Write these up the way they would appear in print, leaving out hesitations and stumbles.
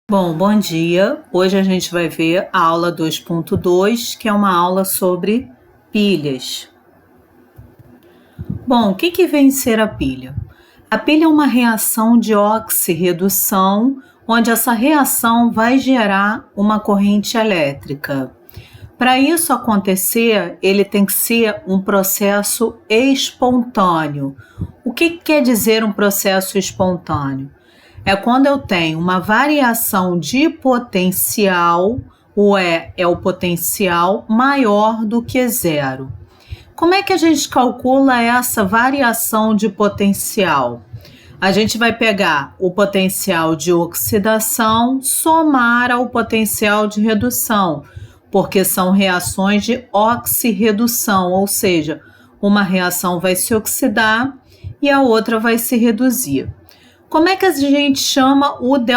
Bom dia. Hoje a gente vai ver a aula 2.2, que é uma aula sobre pilhas. Bom, o que vem ser a pilha? A pilha é uma reação de oxirredução, onde essa reação vai gerar uma corrente elétrica. Para isso acontecer, ele tem que ser um processo espontâneo. O que quer dizer um processo espontâneo? É quando eu tenho uma variação de potencial, o E é o potencial maior do que zero. Como é que a gente calcula essa variação de potencial? A gente vai pegar o potencial de oxidação, somar ao potencial de redução, porque são reações de oxirredução, ou seja, uma reação vai se oxidar e a outra vai se reduzir. Como é que a gente chama o ΔE?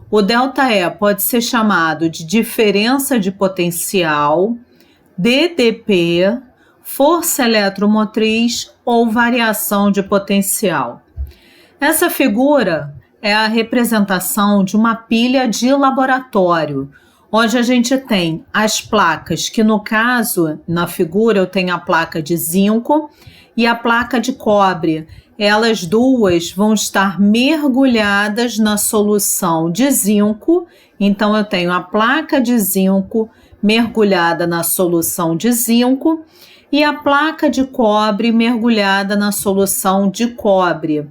O ΔE pode ser chamado de diferença de potencial, DDP, força eletromotriz ou variação de potencial. Essa figura é a representação de uma pilha de laboratório, onde a gente tem as placas, que no caso, na figura, eu tenho a placa de zinco e a placa de cobre. Elas duas vão estar mergulhadas na solução de zinco, então eu tenho a placa de zinco mergulhada na solução de zinco e a placa de cobre mergulhada na solução de cobre.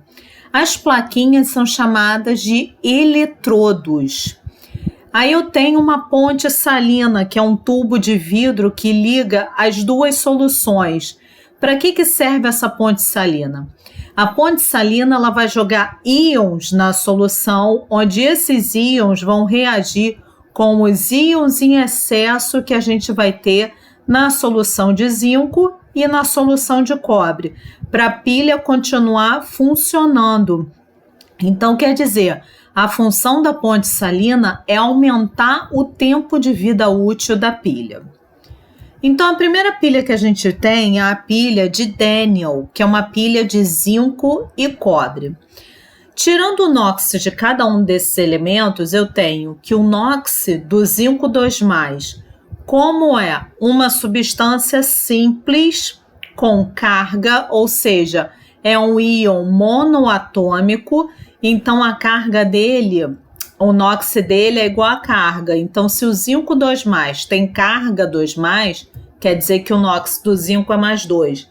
As plaquinhas são chamadas de eletrodos. Aí eu tenho uma ponte salina, que é um tubo de vidro que liga as duas soluções. Para que serve essa ponte salina? A ponte salina ela vai jogar íons na solução, onde esses íons vão reagir com os íons em excesso que a gente vai ter na solução de zinco e na solução de cobre, para a pilha continuar funcionando. Então, quer dizer, a função da ponte salina é aumentar o tempo de vida útil da pilha. Então, a primeira pilha que a gente tem é a pilha de Daniell, que é uma pilha de zinco e cobre. Tirando o NOx de cada um desses elementos, eu tenho que o NOx do zinco 2+, como é uma substância simples com carga, ou seja, é um íon monoatômico, então a carga dele, o NOx dele é igual a carga. Então, se o zinco 2+, tem carga 2+, quer dizer que o NOx do zinco é +2.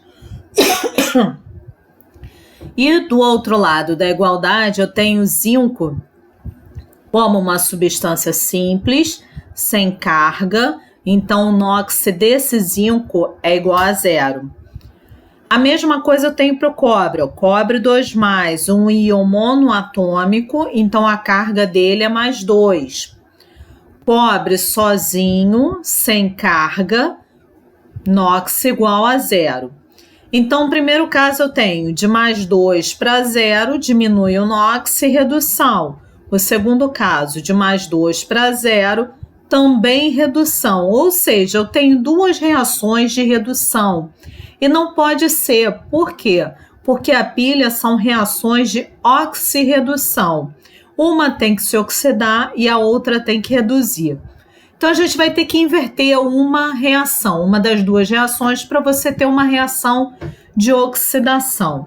E do outro lado da igualdade, eu tenho o zinco como uma substância simples, sem carga, então o NOx desse zinco é igual a 0. A mesma coisa eu tenho para o cobre. O cobre 2+, um íon monoatômico, então a carga dele é +2. Cobre sozinho, sem carga, NOx igual a 0. Então, no primeiro caso eu tenho de +2 para 0, diminui o NOx e redução. O segundo caso, de +2 para 0, também redução. Ou seja, eu tenho duas reações de redução. E não pode ser. Por quê? Porque a pilha são reações de oxirredução. Uma tem que se oxidar e a outra tem que reduzir. Então, a gente vai ter que inverter uma reação, uma das duas reações, para você ter uma reação de oxidação.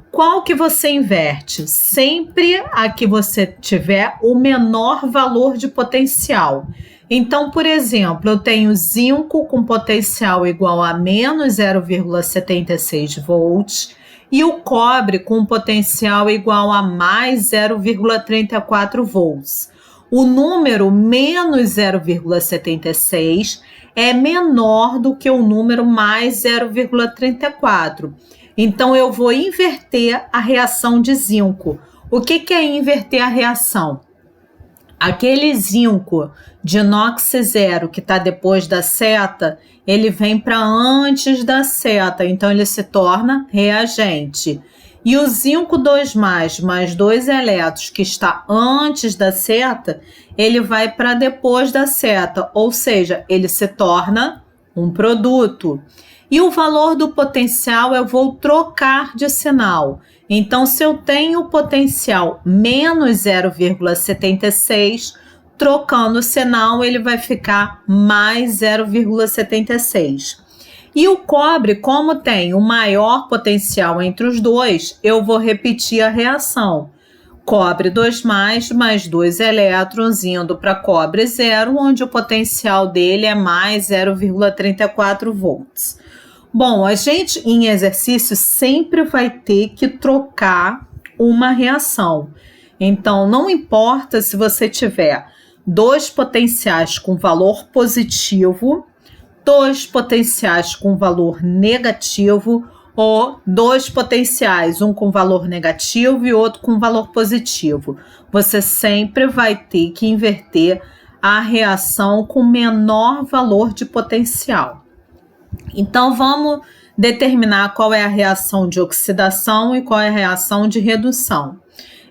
Qual que você inverte? Sempre a que você tiver o menor valor de potencial. Então, por exemplo, eu tenho zinco com potencial igual a menos 0,76 volts e o cobre com potencial igual a mais 0,34 volts. O número menos 0,76 é menor do que o número mais 0,34. Então, eu vou inverter a reação de zinco. O que é inverter a reação? Aquele zinco de NOx 0 que está depois da seta, ele vem para antes da seta, então ele se torna reagente. E o zinco 2+, mais 2 elétrons que está antes da seta, ele vai para depois da seta, ou seja, ele se torna um produto. E o valor do potencial eu vou trocar de sinal. Então, se eu tenho o potencial menos 0,76, trocando o sinal, ele vai ficar mais 0,76. E o cobre, como tem o maior potencial entre os dois, eu vou repetir a reação. Cobre 2+, mais 2 elétrons indo para cobre 0, onde o potencial dele é mais 0,34 volts. Bom, a gente em exercício sempre vai ter que trocar uma reação. Então, não importa se você tiver 2 potenciais com valor positivo, 2 potenciais com valor negativo ou 2 potenciais, um com valor negativo e outro com valor positivo. Você sempre vai ter que inverter a reação com menor valor de potencial. Então, vamos determinar qual é a reação de oxidação e qual é a reação de redução.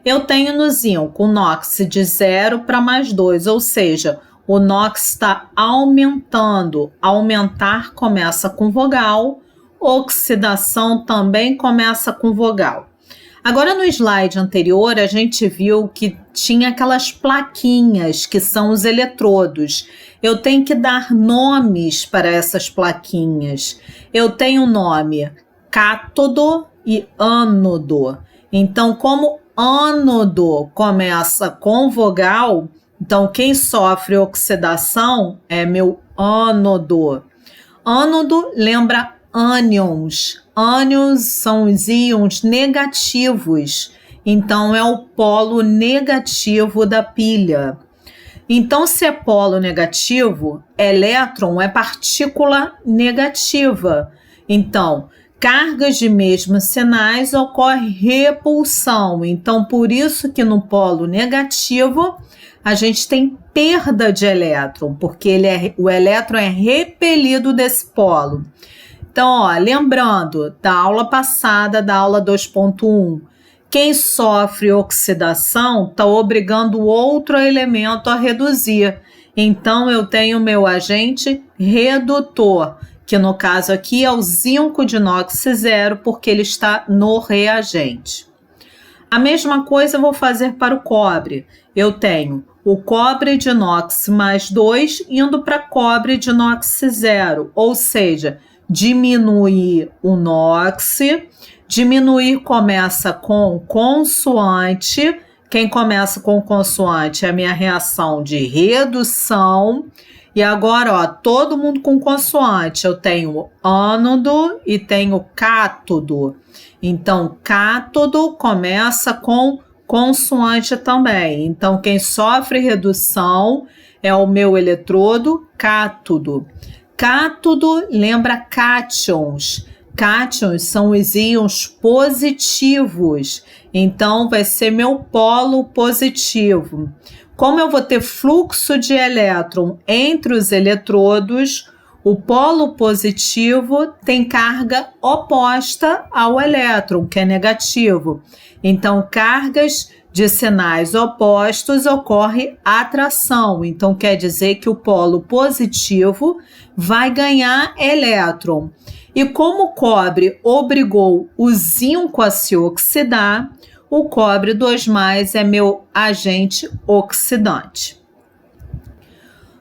Eu tenho no zinco o NOx de 0 para mais 2, ou seja, o NOx está aumentando. Aumentar começa com vogal, oxidação também começa com vogal. Agora, no slide anterior, a gente viu que tinha aquelas plaquinhas que são os eletrodos. Eu tenho que dar nomes para essas plaquinhas. Eu tenho o nome cátodo e ânodo. Então, como ânodo começa com vogal, então quem sofre oxidação é meu ânodo. Ânodo lembra ânions. Ânions são os íons negativos. Então, é o polo negativo da pilha. Então, se é polo negativo, elétron é partícula negativa. Então, cargas de mesmos sinais ocorre repulsão. Então, por isso que no polo negativo, a gente tem perda de elétron, porque o elétron é repelido desse polo. Então, lembrando da aula passada, da aula 2.1, quem sofre oxidação está obrigando outro elemento a reduzir. Então, eu tenho meu agente redutor, que no caso aqui é o zinco de NOx 0, porque ele está no reagente. A mesma coisa eu vou fazer para o cobre. Eu tenho o cobre de NOx mais 2 indo para cobre de NOx 0, ou seja, diminuir o NOx. Diminuir começa com consoante. Quem começa com consoante é a minha reação de redução. E agora, todo mundo com consoante. Eu tenho ânodo e tenho cátodo. Então, cátodo começa com consoante também. Então, quem sofre redução é o meu eletrodo cátodo. Cátodo lembra cátions. Cátions são os íons positivos. Então, vai ser meu polo positivo. Como eu vou ter fluxo de elétron entre os eletrodos, o polo positivo tem carga oposta ao elétron, que é negativo. Então, cargas de sinais opostos ocorre atração. Então, quer dizer que o polo positivo vai ganhar elétron. E como o cobre obrigou o zinco a se oxidar, o cobre 2+ é meu agente oxidante.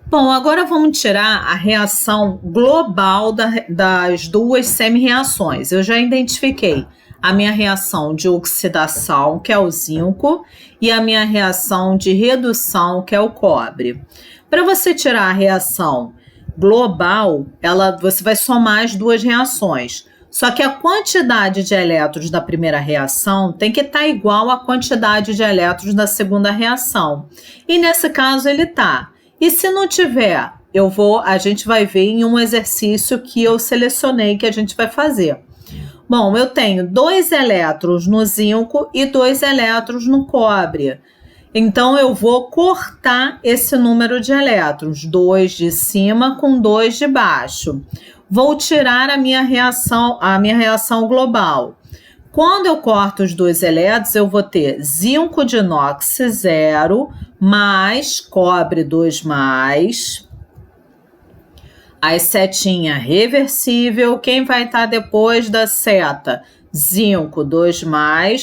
Bom, agora vamos tirar a reação global das duas semi-reações. Eu já identifiquei a minha reação de oxidação, que é o zinco, e a minha reação de redução, que é o cobre. Para você tirar a reação global, você vai somar as duas reações. Só que a quantidade de elétrons da primeira reação tem que estar igual à quantidade de elétrons da segunda reação. E nesse caso ele está. E se não tiver, a gente vai ver em um exercício que eu selecionei que a gente vai fazer. Bom, eu tenho 2 elétrons no zinco e 2 elétrons no cobre. Então, eu vou cortar esse número de elétrons, 2 de cima com 2 de baixo. Vou tirar a minha reação global. Quando eu corto os 2 elétrons, eu vou ter zinco de NOx 0 mais cobre 2+. As setinha reversível, quem vai estar depois da seta? Zinco 2+,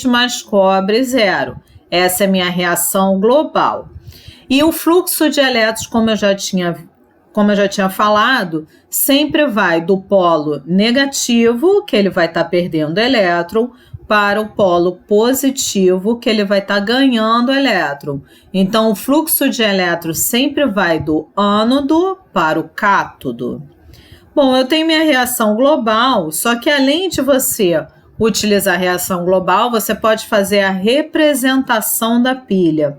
mais cobre 0. Essa é minha reação global. E o fluxo de elétrons, como eu já tinha falado, sempre vai do polo negativo, que ele vai estar perdendo elétron, para o polo positivo, que ele vai estar ganhando elétron. Então, o fluxo de elétrons sempre vai do ânodo para o cátodo. Bom, eu tenho minha reação global, só que além de você utilizar a reação global, você pode fazer a representação da pilha.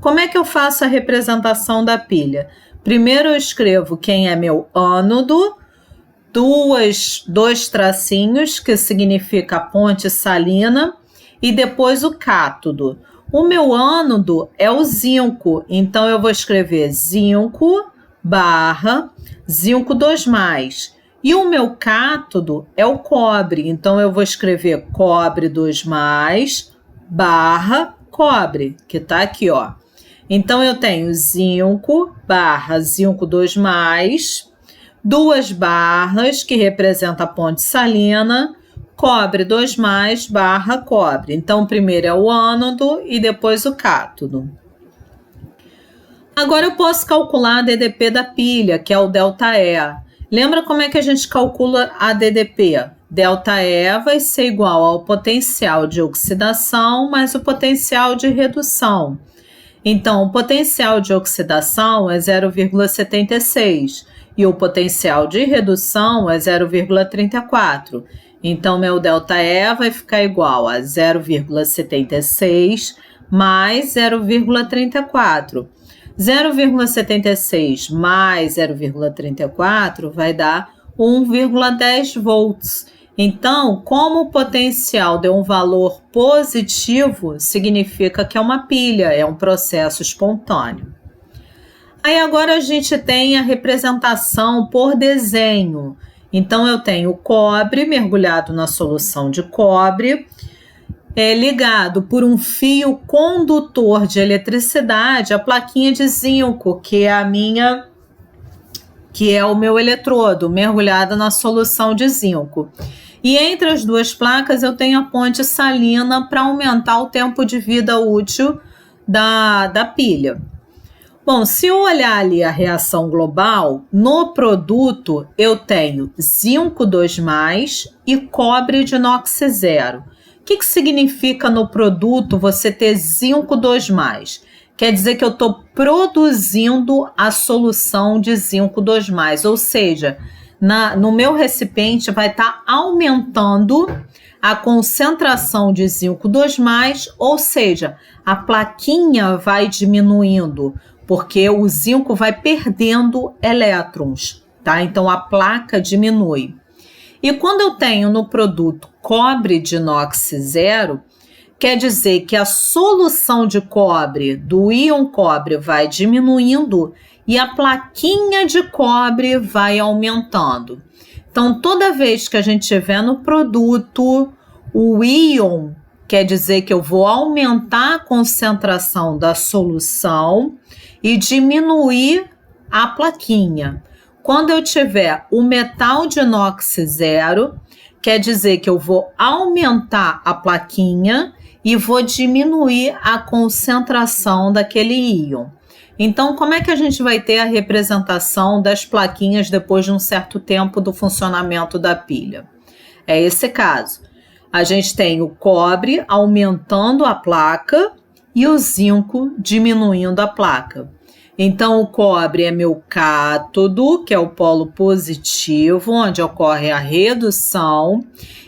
Como é que eu faço a representação da pilha? Primeiro eu escrevo quem é meu ânodo, dois tracinhos, que significa a ponte salina, e depois o cátodo. O meu ânodo é o zinco, então eu vou escrever zinco barra zinco 2+. E o meu cátodo é o cobre, então eu vou escrever cobre 2+ barra cobre, que está aqui, ó. Então, eu tenho zinco barra zinco 2+, 2 barras, que representa a ponte salina, cobre 2+ barra cobre. Então, primeiro é o ânodo e depois o cátodo. Agora, eu posso calcular a DDP da pilha, que é o ΔE. Lembra como é que a gente calcula a DDP? ΔE vai ser igual ao potencial de oxidação mais o potencial de redução. Então, o potencial de oxidação é 0,76 e o potencial de redução é 0,34. Então, meu ΔE vai ficar igual a 0,76 mais 0,34. 0,76 mais 0,34 vai dar 1,10 volts. Então, como o potencial deu um valor positivo, significa que é uma pilha, é um processo espontâneo. Aí agora a gente tem a representação por desenho. Então, eu tenho o cobre mergulhado na solução de cobre, ligado por um fio condutor de eletricidade à plaquinha de zinco, que é o meu eletrodo mergulhado na solução de zinco. E entre as duas placas eu tenho a ponte salina para aumentar o tempo de vida útil da pilha. Bom, se eu olhar ali a reação global, no produto eu tenho zinco 2+ e cobre de inox 0. O que significa no produto você ter zinco 2+? Quer dizer que eu estou produzindo a solução de zinco 2+, ou seja, no meu recipiente vai estar aumentando a concentração de zinco 2+, ou seja, a plaquinha vai diminuindo, porque o zinco vai perdendo elétrons, tá? Então, a placa diminui. E quando eu tenho no produto cobre de inox 0, quer dizer que a solução de cobre, do íon cobre, vai diminuindo e a plaquinha de cobre vai aumentando. Então, toda vez que a gente tiver no produto o íon, quer dizer que eu vou aumentar a concentração da solução e diminuir a plaquinha. Quando eu tiver o metal de inox 0, quer dizer que eu vou aumentar a plaquinha e vou diminuir a concentração daquele íon. Então, como é que a gente vai ter a representação das plaquinhas depois de um certo tempo do funcionamento da pilha? É esse caso. A gente tem o cobre aumentando a placa e o zinco diminuindo a placa. Então, o cobre é meu cátodo, que é o polo positivo, onde ocorre a redução,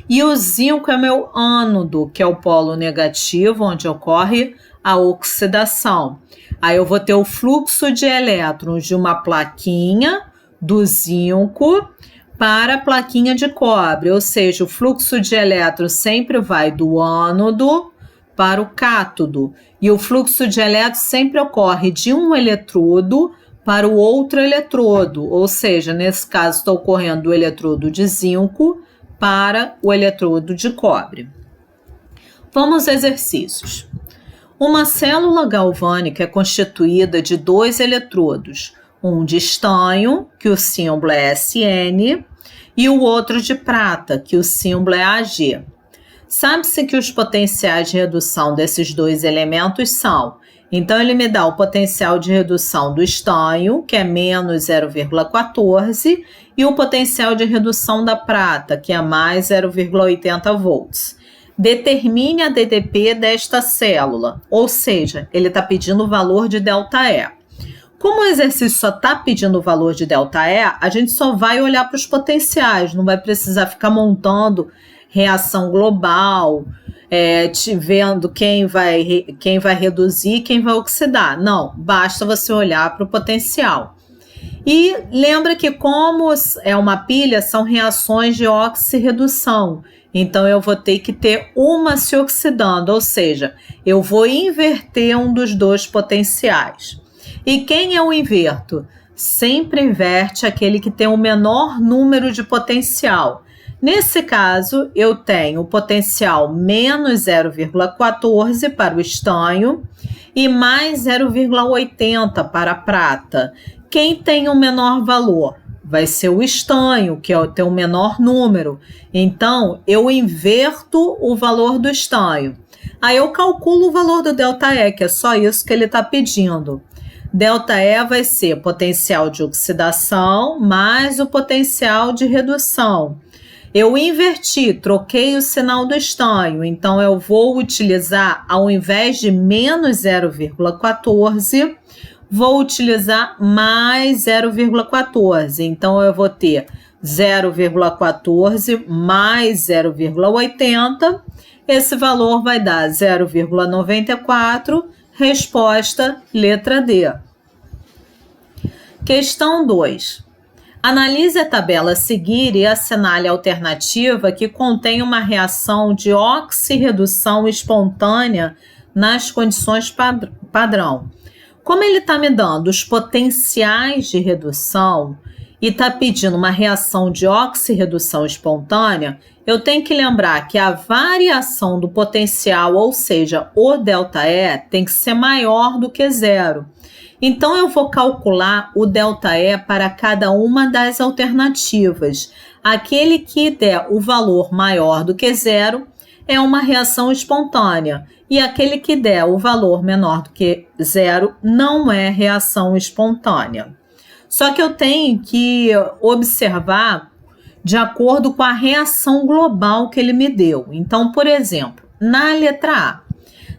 e o zinco é meu ânodo, que é o polo negativo, onde ocorre a oxidação. Aí eu vou ter o fluxo de elétrons de uma plaquinha do zinco para a plaquinha de cobre, ou seja, o fluxo de elétrons sempre vai do ânodo para o cátodo, e o fluxo de elétrons sempre ocorre de um eletrodo para o outro eletrodo, ou seja, nesse caso está ocorrendo do eletrodo de zinco para o eletrodo de cobre. Vamos aos exercícios. Uma célula galvânica é constituída de 2 eletrodos. um de estanho, que o símbolo é SN, e o outro de prata, que o símbolo é AG. Sabe-se que os potenciais de redução desses dois elementos são, então ele me dá o potencial de redução do estanho, que é menos 0,14, e o potencial de redução da prata, que é mais 0,80 volts. Determine a DDP desta célula, ou seja, ele está pedindo o valor de ΔE. Como o exercício só está pedindo o valor de ΔE, a gente só vai olhar para os potenciais, não vai precisar ficar montando reação global, vendo quem vai reduzir e quem vai oxidar. Não, basta você olhar para o potencial. E lembra que como é uma pilha, são reações de oxirredução. Então, eu vou ter que ter uma se oxidando, ou seja, eu vou inverter um dos dois potenciais. E quem eu inverto? Sempre inverte aquele que tem o menor número de potencial. Nesse caso, eu tenho o potencial menos 0,14 para o estanho e mais 0,80 para a prata. Quem tem o menor valor? Vai ser o estanho, que tem o menor número. Então, eu inverto o valor do estanho. Aí eu calculo o valor do ΔE, que é só isso que ele está pedindo. ΔE vai ser potencial de oxidação mais o potencial de redução. Eu inverti, troquei o sinal do estanho, então eu vou utilizar, ao invés de menos 0,14, vou utilizar mais 0,14. Então, eu vou ter 0,14 mais 0,80. Esse valor vai dar 0,94. Resposta, letra D. Questão 2. Analise a tabela a seguir e assinale a alternativa que contém uma reação de oxirredução espontânea nas condições padrão. Como ele está me dando os potenciais de redução e está pedindo uma reação de oxirredução espontânea, eu tenho que lembrar que a variação do potencial, ou seja, o ΔE, tem que ser maior do que zero. Então, eu vou calcular o ΔE para cada uma das alternativas. Aquele que der o valor maior do que zero é uma reação espontânea, e aquele que der o valor menor do que zero não é reação espontânea. Só que eu tenho que observar de acordo com a reação global que ele me deu. Então, por exemplo, na letra A.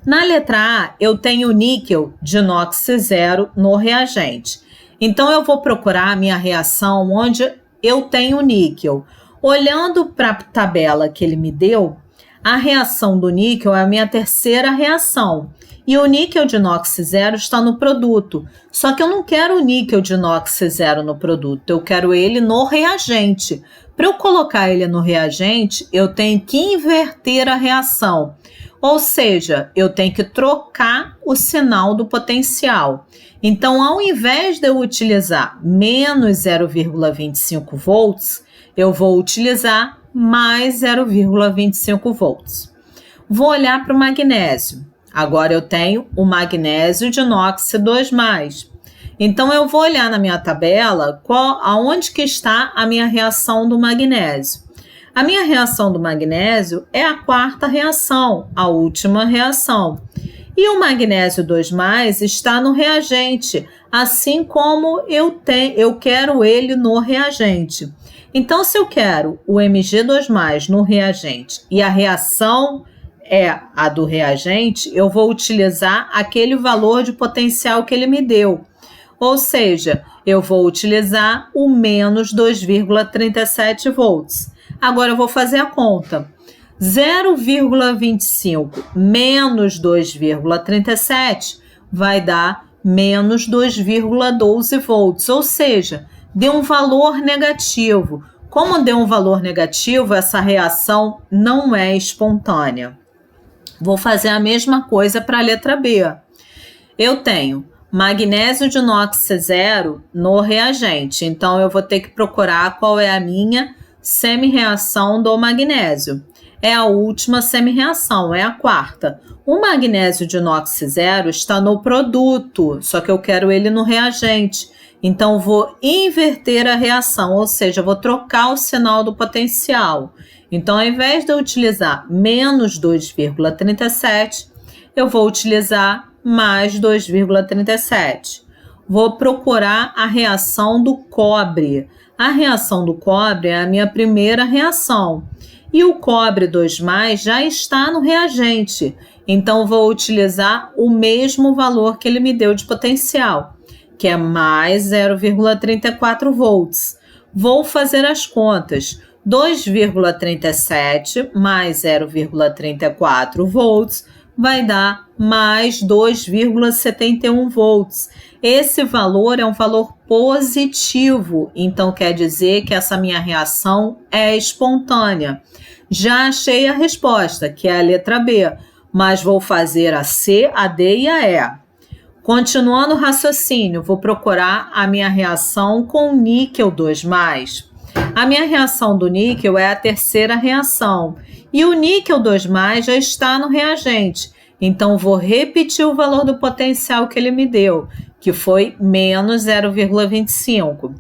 Na letra A, eu tenho níquel de inox 0 no reagente. Então, eu vou procurar a minha reação onde eu tenho níquel. Olhando para a tabela que ele me deu, a reação do níquel é a minha terceira reação. E o níquel de inox 0 está no produto. Só que eu não quero o níquel de inox 0 no produto, eu quero ele no reagente. Para eu colocar ele no reagente, eu tenho que inverter a reação. Ou seja, eu tenho que trocar o sinal do potencial. Então, ao invés de eu utilizar menos 0,25 volts, eu vou utilizar mais 0,25 volts. Vou olhar para o magnésio. Agora eu tenho o magnésio de inox 2+. Então, eu vou olhar na minha tabela aonde que está a minha reação do magnésio. A minha reação do magnésio é a quarta reação, a última reação. E o magnésio 2+ está no reagente, assim como eu quero ele no reagente. Então, se eu quero o Mg2+ no reagente e a reação é a do reagente, eu vou utilizar aquele valor de potencial que ele me deu. Ou seja, eu vou utilizar o menos 2,37 volts. Agora eu vou fazer a conta. 0,25 menos 2,37 vai dar menos 2,12 volts, ou seja, deu um valor negativo. Como deu um valor negativo, essa reação não é espontânea. Vou fazer a mesma coisa para a letra B. Eu tenho magnésio de inox 0 no reagente, então eu vou ter que procurar qual é a minha semi-reação do magnésio. É a última semi-reação, é a quarta. O magnésio de inox 0 está no produto, só que eu quero ele no reagente. Então, vou inverter a reação, ou seja, vou trocar o sinal do potencial. Então, ao invés de eu utilizar menos 2,37, eu vou utilizar mais 2,37. Vou procurar a reação do cobre. A reação do cobre é a minha primeira reação. E o cobre 2+, já está no reagente. Então, vou utilizar o mesmo valor que ele me deu de potencial, que é mais 0,34 volts. Vou fazer as contas. 2,37 mais 0,34 volts vai dar mais 2,71 volts. Esse valor é um valor positivo, então quer dizer que essa minha reação é espontânea. Já achei a resposta, que é a letra B, mas vou fazer a C, a D e a E. Continuando o raciocínio, vou procurar a minha reação com níquel 2+. A minha reação do níquel é a terceira reação. E o níquel 2+, já está no reagente. Então, vou repetir o valor do potencial que ele me deu, que foi menos 0,25.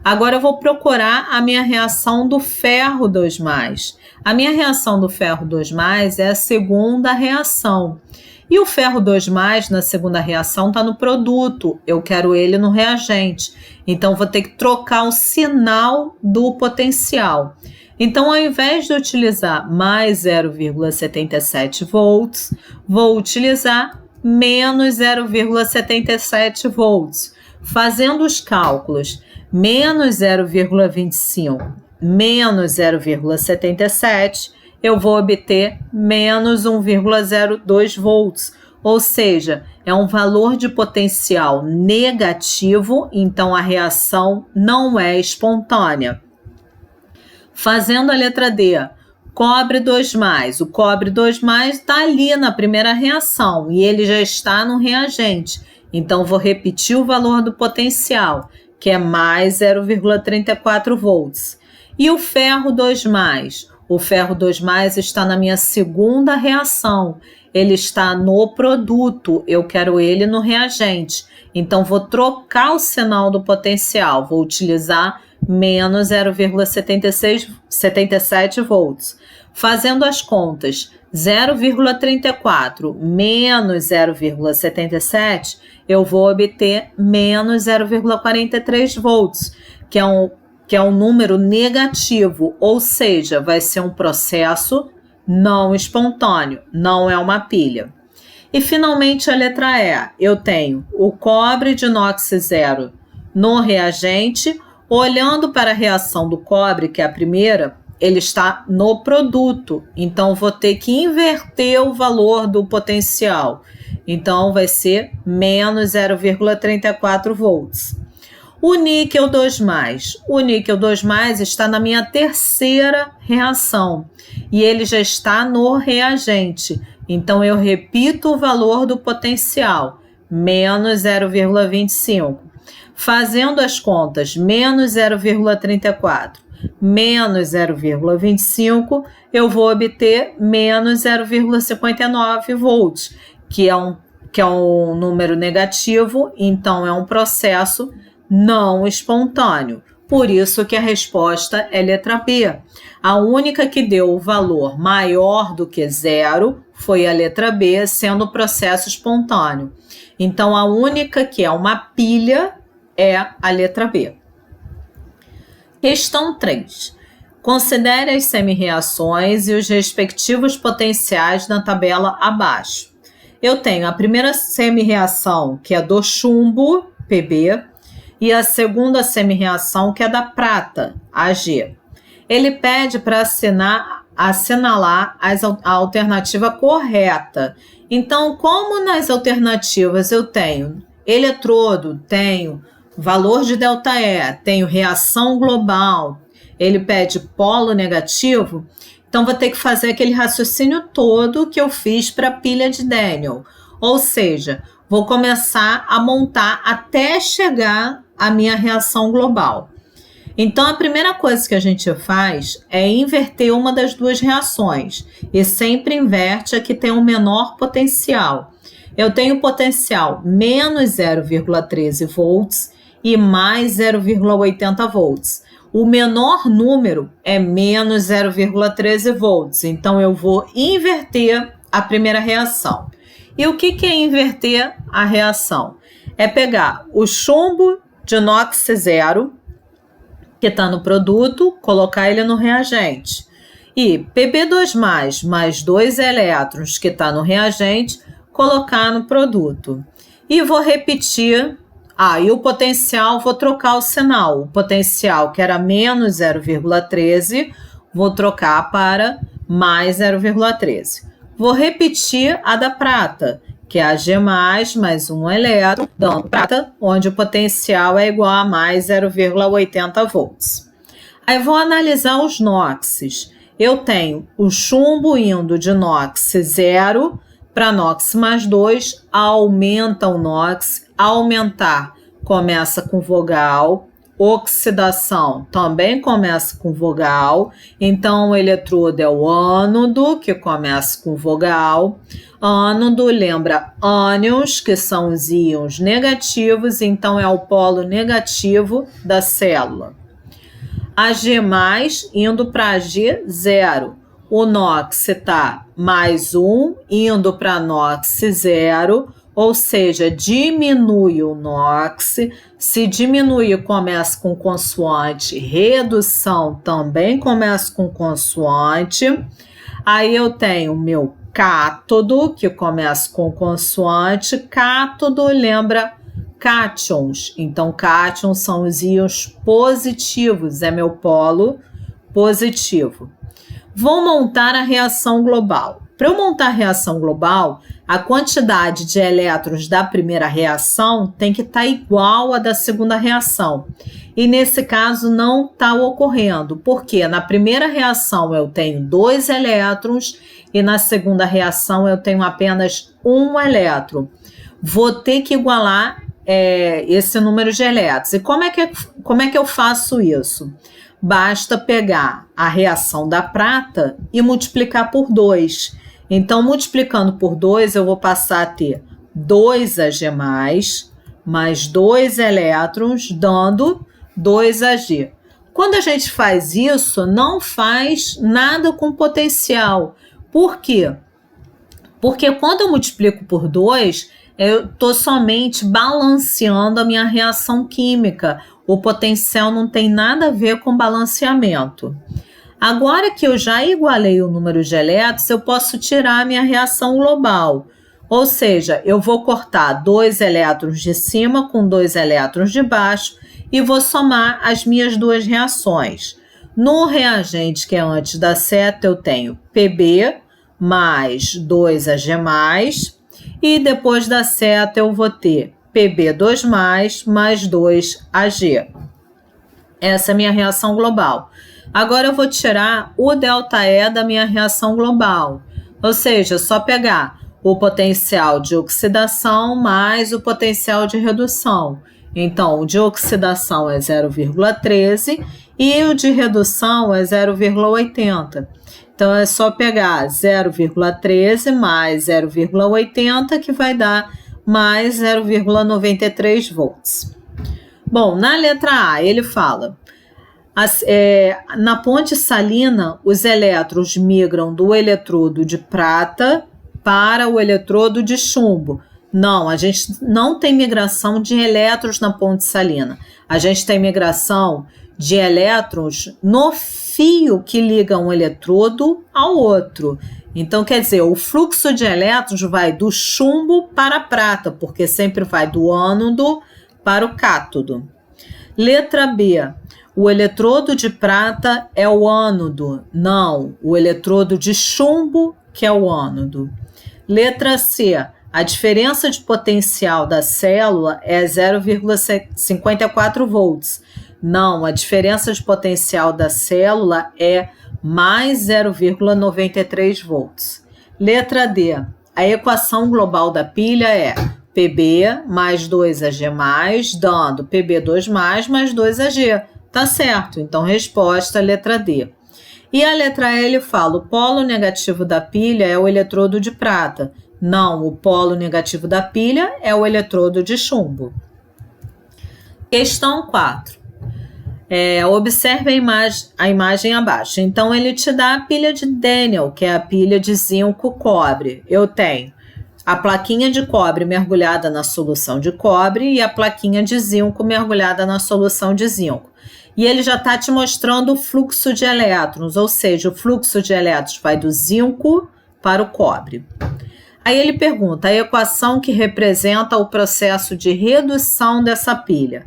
Agora, eu vou procurar a minha reação do ferro 2+. A minha reação do ferro 2+, é a segunda reação. E o ferro 2+, na segunda reação, está no produto. Eu quero ele no reagente. Então, vou ter que trocar o sinal do potencial. Então, ao invés de utilizar mais 0,77 volts, vou utilizar menos 0,77 volts. Fazendo os cálculos, menos 0,25 menos 0,77, eu vou obter menos 1,02 volts, ou seja, é um valor de potencial negativo, então a reação não é espontânea. Fazendo a letra D, cobre 2+. O cobre 2+ está ali na primeira reação e ele já está no reagente, então vou repetir o valor do potencial, que é mais 0,34 volts. E o ferro 2+? O ferro 2+ está na minha segunda reação. Ele está no produto, eu quero ele no reagente. Então, vou trocar o sinal do potencial, vou utilizar menos 0,77 volts. Fazendo as contas, 0,34 menos 0,77, eu vou obter menos 0,43 volts, que é um número negativo, ou seja, vai ser um processo não espontâneo, não é uma pilha. E finalmente a letra E, eu tenho o cobre de inox 0 no reagente, olhando para a reação do cobre, que é a primeira, ele está no produto, então vou ter que inverter o valor do potencial, então vai ser menos 0,34 volts. O níquel 2+. O níquel 2+ está na minha terceira reação e ele já está no reagente. Então, eu repito o valor do potencial, menos 0,25. Fazendo as contas, menos 0,34 menos 0,25, eu vou obter menos 0,59 volts, que é um número negativo, então é um processo não espontâneo. Por isso que a resposta é letra B. A única que deu o valor maior do que 0 foi a letra B, sendo o processo espontâneo. Então, a única que é uma pilha é a letra B. Questão 3. Considere as semi-reações e os respectivos potenciais na tabela abaixo. Eu tenho a primeira semi-reação, que é do chumbo, Pb, e a segunda semi-reação, que é da prata, Ag. Ele pede para assinalar a alternativa correta. Então, como nas alternativas eu tenho eletrodo, tenho valor de ΔE, tenho reação global, ele pede polo negativo, então vou ter que fazer aquele raciocínio todo que eu fiz para a pilha de Daniel. Ou seja, vou começar a montar até chegar à minha reação global. Então, a primeira coisa que a gente faz é inverter uma das duas reações. E sempre inverte a que tem um menor potencial. eu tenho potencial menos 0,13 volts e mais 0,80 volts. O menor número é menos 0,13 volts, então eu vou inverter a primeira reação. E o que é inverter a reação? É pegar o chumbo de inox 0, que está no produto, colocar ele no reagente. E Pb2+, mais 2 elétrons, que está no reagente, colocar no produto. E vou repetir. E o potencial, vou trocar o sinal. O potencial, que era menos 0,13, vou trocar para mais 0,13. Vou repetir a da prata, que é a G+, mais 1 elétron, dando prata, onde o potencial é igual a mais 0,80 volts. Aí vou analisar os NOxes. Eu tenho o chumbo indo de NOx 0 para NOx mais 2, aumenta o NOx, aumentar começa com vogal, oxidação também começa com vogal, então o eletrodo é o ânodo, que começa com vogal. Ânodo lembra ânions, que são os íons negativos, então é o polo negativo da célula. A G+, indo para a G0. O NOx está mais 1, indo para NOx 0, ou seja, diminui o NOx. Se diminui, começa com consoante. Redução também começa com consoante. Aí eu tenho o meu cátodo, que começa com consoante. Cátodo lembra cátions. Então, cátions são os íons positivos, é meu polo positivo. Vou montar a reação global. Para eu montar a reação global, a quantidade de elétrons da primeira reação tem que estar igual à da segunda reação. E nesse caso não está ocorrendo, porque na primeira reação eu tenho 2 elétrons e na segunda reação eu tenho apenas 1 elétron. Vou ter que igualar esse número de elétrons. E como é que eu faço isso? Basta pegar a reação da prata e multiplicar por 2. Então, multiplicando por 2, eu vou passar a ter 2Ag+, mais 2 elétrons, dando 2Ag. Quando a gente faz isso, não faz nada com potencial. Por quê? Porque quando eu multiplico por 2, eu estou somente balanceando a minha reação química. O potencial não tem nada a ver com balanceamento. Agora que eu já igualei o número de elétrons, eu posso tirar a minha reação global. Ou seja, eu vou cortar 2 elétrons de cima com 2 elétrons de baixo e vou somar as minhas duas reações. No reagente que é antes da seta, eu tenho Pb mais 2Ag+, e depois da seta eu vou ter Pb2+, mais 2Ag. Essa é a minha reação global. Agora eu vou tirar o ΔE da minha reação global. Ou seja, só pegar o potencial de oxidação mais o potencial de redução. Então, o de oxidação é 0,13 e o de redução é 0,80. Então, é só pegar 0,13 mais 0,80, que vai dar mais 0,93 volts. Bom, na letra A, ele fala... na ponte salina, os elétrons migram do eletrodo de prata para o eletrodo de chumbo. Não, a gente não tem migração de elétrons na ponte salina. A gente tem migração de elétrons no fio que liga um eletrodo ao outro. Então, quer dizer, o fluxo de elétrons vai do chumbo para a prata, porque sempre vai do ânodo para o cátodo. Letra B. O eletrodo de prata é o ânodo. Não, o eletrodo de chumbo que é o ânodo. Letra C. A diferença de potencial da célula é 0,54 volts. Não, a diferença de potencial da célula é mais 0,93 volts. Letra D. A equação global da pilha é Pb mais 2Ag+, dando Pb2+, mais 2Ag. Tá certo, então resposta letra D. E a letra E ele fala, o polo negativo da pilha é o eletrodo de prata. Não, o polo negativo da pilha é o eletrodo de chumbo. Questão 4. Observe a imagem abaixo. Então, ele te dá a pilha de Daniel, que é a pilha de zinco cobre. Eu tenho a plaquinha de cobre mergulhada na solução de cobre e a plaquinha de zinco mergulhada na solução de zinco. E ele já está te mostrando o fluxo de elétrons, ou seja, o fluxo de elétrons vai do zinco para o cobre. Aí ele pergunta a equação que representa o processo de redução dessa pilha.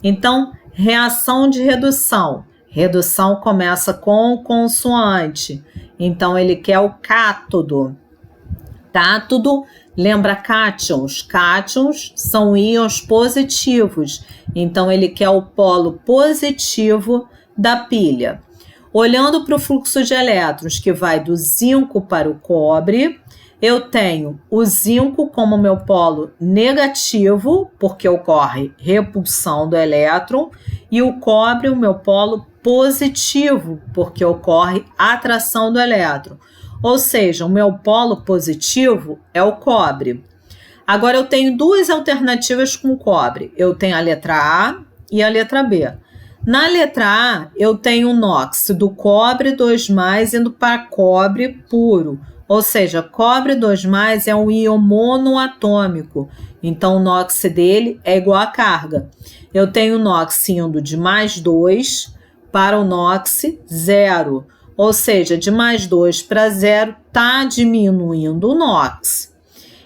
Então, reação de redução. Redução começa com consoante. Então, ele quer o cátodo. Cátodo lembra cátions. Cátions são íons positivos. Então, ele quer o polo positivo da pilha. Olhando para o fluxo de elétrons, que vai do zinco para o cobre, eu tenho o zinco como meu polo negativo, porque ocorre repulsão do elétron, e o cobre o meu polo positivo, porque ocorre atração do elétron. Ou seja, o meu polo positivo é o cobre. Agora eu tenho duas alternativas com cobre. Eu tenho a letra A e a letra B. Na letra A, eu tenho o NOx do cobre 2+, indo para cobre puro. Ou seja, cobre 2+ é um íon monoatômico. Então, o NOx dele é igual a carga. Eu tenho o NOx indo de +2 para o NOx 0. Ou seja, de +2 para 0 está diminuindo o NOx.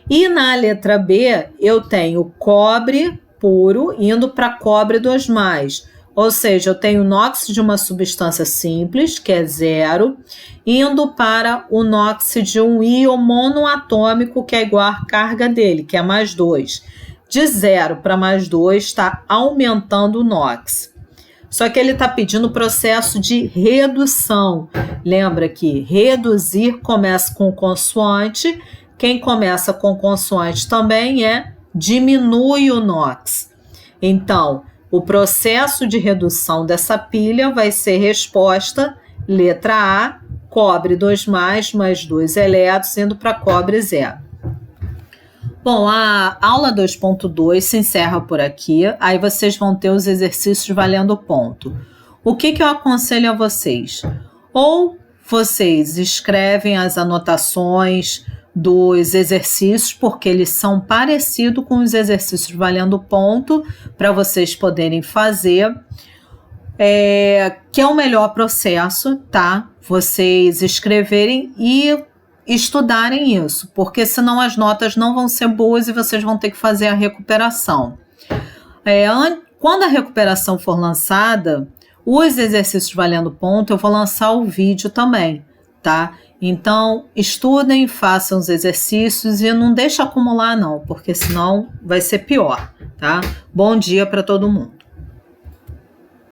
E na letra B, eu tenho cobre puro indo para cobre 2+. Ou seja, eu tenho o NOx de uma substância simples, que é 0, indo para o NOx de um íon monoatômico, que é igual à carga dele, que é +2. De 0 para +2 está aumentando o NOx. Só que ele está pedindo o processo de redução. Lembra que reduzir começa com consoante. Quem começa com consoante também diminui o NOx. Então, o processo de redução dessa pilha vai ser resposta letra A, cobre 2+, mais 2 elétrons, indo para cobre 0. Bom, a aula 2.2 se encerra por aqui, aí vocês vão ter os exercícios valendo ponto. O que eu aconselho a vocês? Ou vocês escrevem as anotações dos exercícios, porque eles são parecidos com os exercícios valendo ponto, para vocês poderem fazer, que é o melhor processo, tá? Vocês escreverem e estudarem isso, porque senão as notas não vão ser boas e vocês vão ter que fazer a recuperação. Quando a recuperação for lançada, os exercícios valendo ponto, eu vou lançar o vídeo também, tá? Então, estudem, façam os exercícios e não deixe acumular não, porque senão vai ser pior, tá? Bom dia para todo mundo.